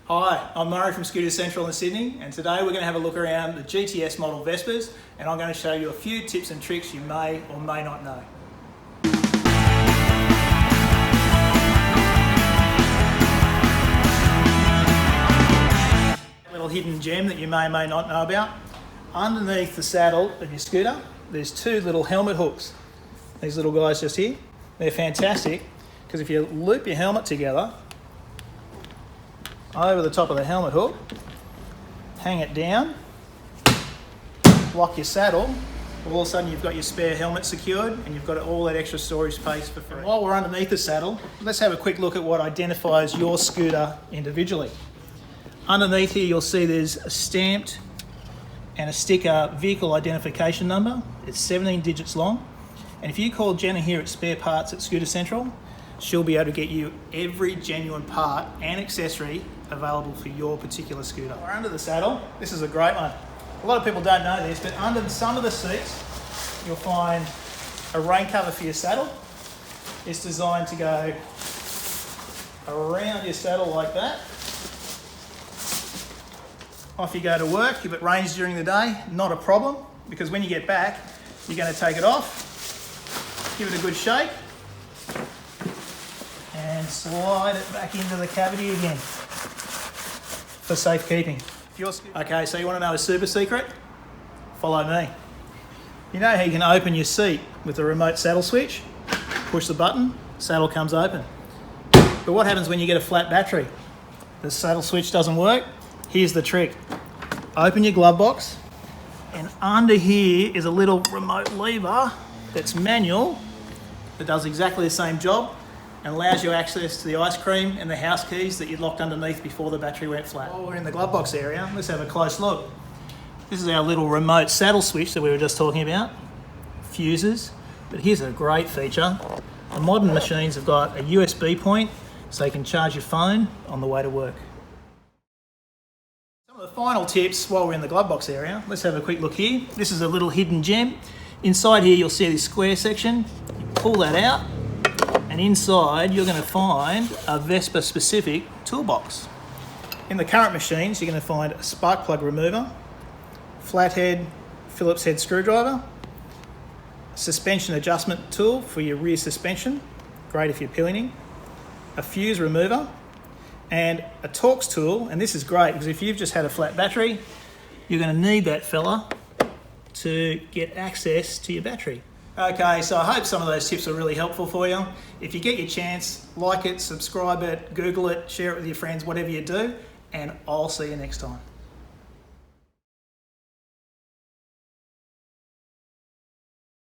Hi, I'm Murray from Scooter Central in Sydney, and today we're going to have a look around the GTS model Vespas, and I'm going to show you a few tips and tricks you may or may not know. A little hidden gem that you may or may not know about. Underneath the saddle of your scooter, there's two little helmet hooks. These little guys just here. They're fantastic because if you loop your helmet together over the top of the helmet hook, hang it down, lock your saddle, all of a sudden you've got your spare helmet secured and you've got all that extra storage space for free. While we're underneath the saddle, let's have a quick look at what identifies your scooter individually. Underneath here you'll see there's a stamped and a sticker vehicle identification number. It's 17 digits long, and if you call Jenna here at Spare Parts at Scooter Central, she'll be able to get you every genuine part and accessory available for your particular scooter. We're under the saddle. This is a great one. A lot of people don't know this, but under some of the seats, you'll find a rain cover for your saddle. It's designed to go around your saddle like that. Off you go to work. If it rains during the day, not a problem, because when you get back, you're going to take it off, give it a good shake, and slide it back into the cavity again for safekeeping. Okay, so you want to know a super secret? Follow me. You know how you can open your seat with a remote saddle switch? Push the button, saddle comes open. But what happens when you get a flat battery? The saddle switch doesn't work? Here's the trick. Open your glove box, and under here is a little remote lever that's manual that does exactly the same job and allows you access to the ice cream and the house keys that you locked underneath before the battery went flat. While we're in the glove box area, let's have a close look. This is our little remote saddle switch that we were just talking about. Fuses, but here's a great feature. The modern machines have got a USB point so you can charge your phone on the way to work. Some of the final tips while we're in the glove box area, let's have a quick look here. This is a little hidden gem. Inside here you'll see this square section. You pull that out, and inside you're going to find a Vespa specific toolbox. In the current machines you're going to find a spark plug remover, flathead Phillips head screwdriver, suspension adjustment tool for your rear suspension, great if you're pillioning, a fuse remover, and a Torx tool. And this is great because if you've just had a flat battery, you're going to need that fella to get access to your battery. Okay, so I hope some of those tips are really helpful for you. If you get your chance, like it, subscribe it, Google it, share it with your friends, whatever you do, and I'll see you next time.